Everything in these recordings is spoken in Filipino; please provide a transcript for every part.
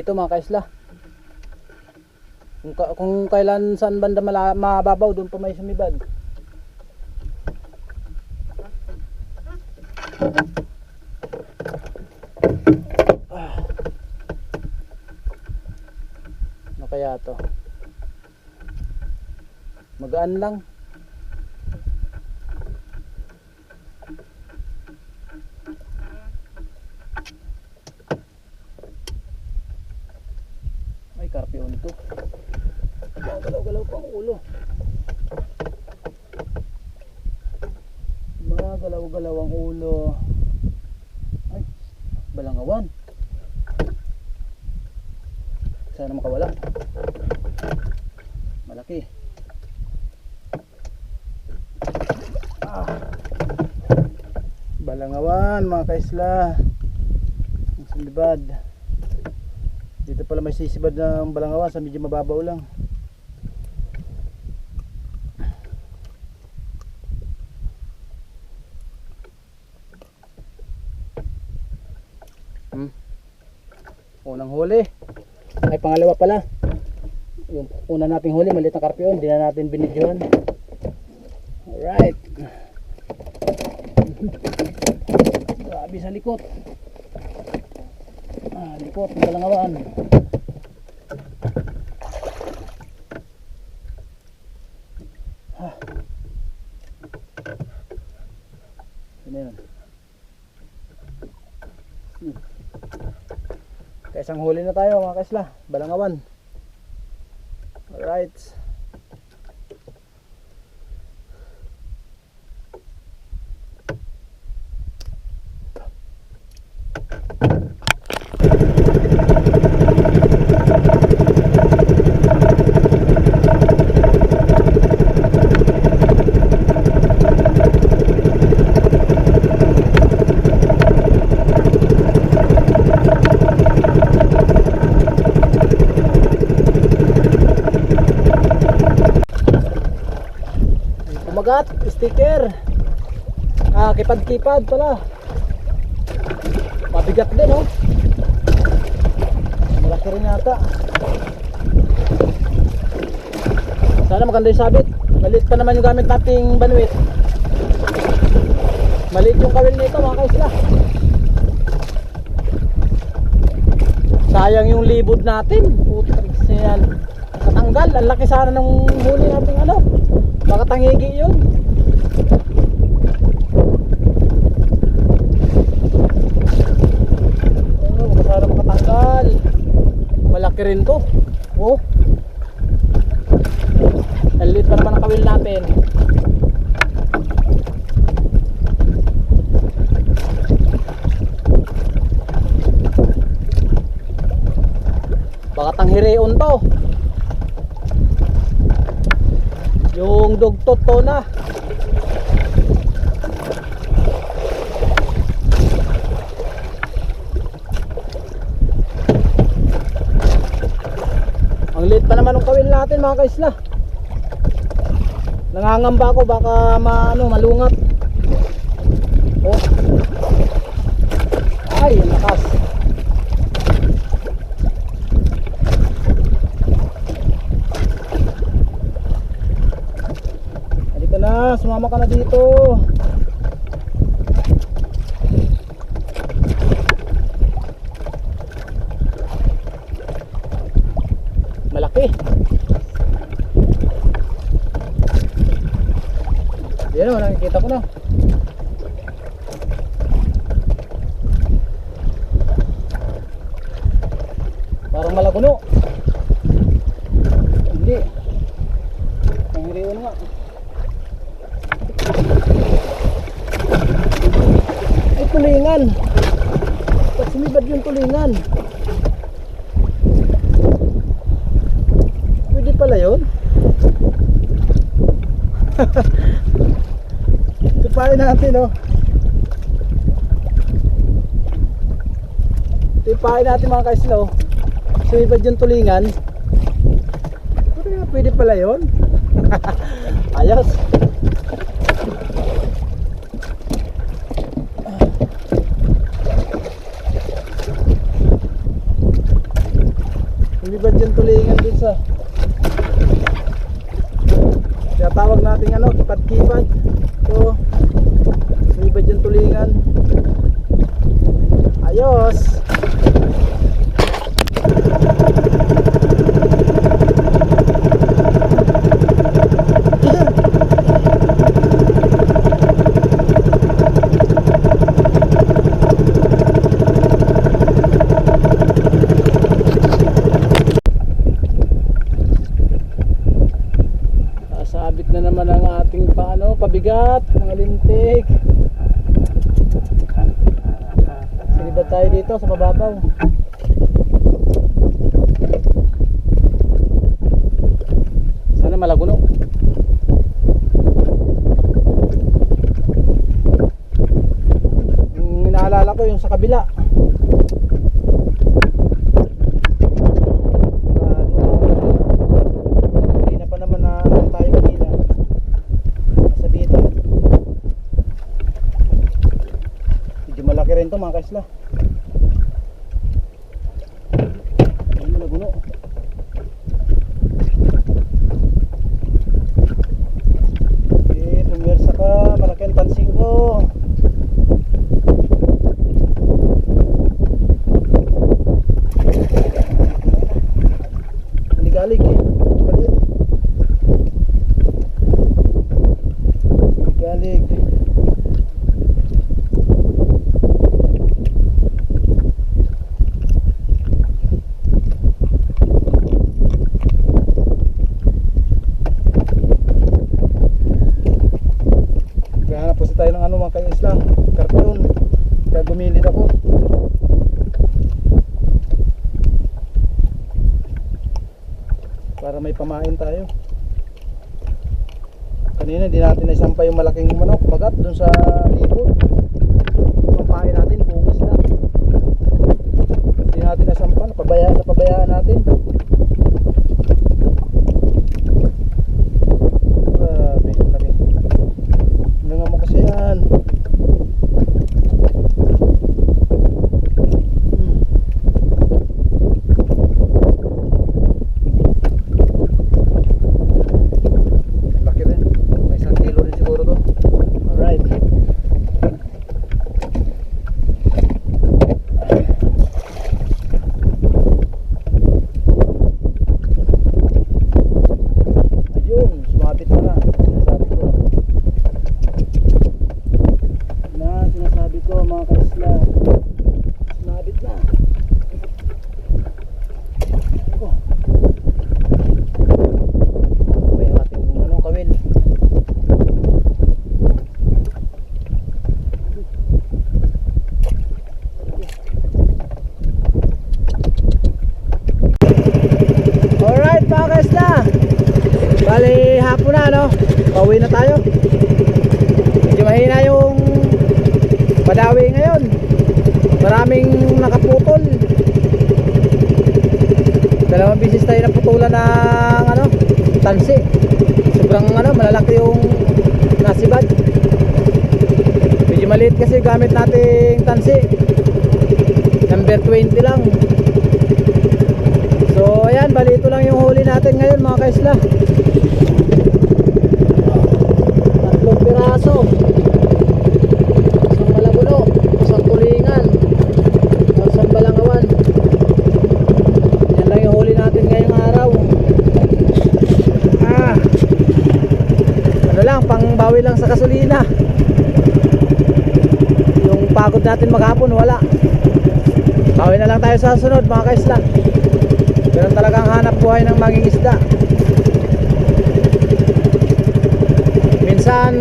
dito mga kaisla. Kung kailan saan banda mababaw, doon pa may sumibad. Ano kaya to? Magaan lang. Ay, karpion to. Galaw-galaw pa ang ulo. Galaw-galaw ang ulo. Ay, balangawan. Sana makawala. Malaki. Balangawan mga kaisla. Ang sumibad. Dito pala may sisibad ng balangawan sa medyo mababaw lang. Unang huli. Ay, pangalawa pala. Yung una nating huli, maliit na karpion, hindi na natin binidyohan. Alright. Grabe sa likot. Likot ng balangawan. Ano yun? Isang huli na tayo mga kaisla, balangawan. Alright. Kumagat, sticker. Kipad-kipad pala. Mabigat din, oh. Malaki rin yata. Sana maganda yung sabit. Maliit pa naman yung gamit nating banwit. Maliit yung kawil nito mga kaisla. Sayang yung libod natin. Putang yan. Katanggal. Ang laki sana ng huli natin ano. Baka tangigi yun. Baka sana makatanggal. Malaki rin to. Oh. Alit pa naman ang kawil natin. Baka tanghireon to. Yung dugtot to na. Ang liit pa naman ng kawil natin mga kaisla. Nangangamba ako baka malungat. Oh. Ay, lakas. Sumama ka na dito. Malaki. Yan o, nakikita ko na. Parang malaguno. Hindi. Pangiriwan nga. Ay, tulingan. Pag sumibad yung tulingan. Pwede pala yun. Tipain natin, oh. Tipain natin mga kaisla, oh. Sumibad yung tulingan. Pwede pala yun. Ayos. isa. Kaya tawag natin ano, kipad-kipad. So, sumibad yung tulingan. Ayos! Sabit na naman ang ating pabigat, mga lintik. Sinibad tayo dito sa mababaw. Sana malaguno. Inaalala ko yung sa kabila. Malaki rin to mga kaisla. Ano mo naguno? Okay, tumirsa ka. Malaki ang tansing ko. Ligalig eh. Maliit. Ligalig. Kasi tayo ng mga kaisla, karton. Kaya gumilid ako. Para may pamain tayo. Kanina di natin naisampa yung malaking manok, bagat dun sa libot. Pamain natin, bungis na. Di natin naisampa, napabayaan natin. Bali hapon na no. Pauwi na tayo. Medyo mahina yung padawi ngayon. Maraming nakaputol. Dalawang bisis tayo naputulan ng tansi. Sobrang malalaki yung nasibad. Medyo maliit kasi gamit nating tansi. Number 20 lang. So ayan, bali ito lang yung huli natin ngayon mga kaisla. Tatlong piraso. Isang malaguno, isang tulingan, isang balangawan. Yan lang yung huli natin ngayong araw. Ano lang, pangbawi lang sa gasolina. Yung pagod natin maghapon wala. Bawi na lang tayo sa sunod mga kaisla. Ganun talagang hanap buhay ng mangingisda. Minsan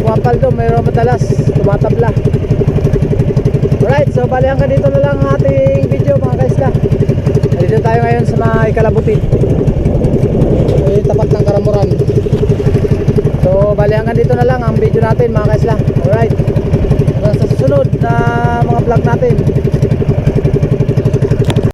pumapaldo, mayroon madalas tumatabla. Alright, so bali hanggang dito na lang ang ating video mga kaisla. Dito tayo ngayon sa mga Ikalabutin, yung tapat ng Karamuran. So bali hanggang dito na lang ang video natin mga kaisla. Alright, hanggang sa susunod na mga vlog natin.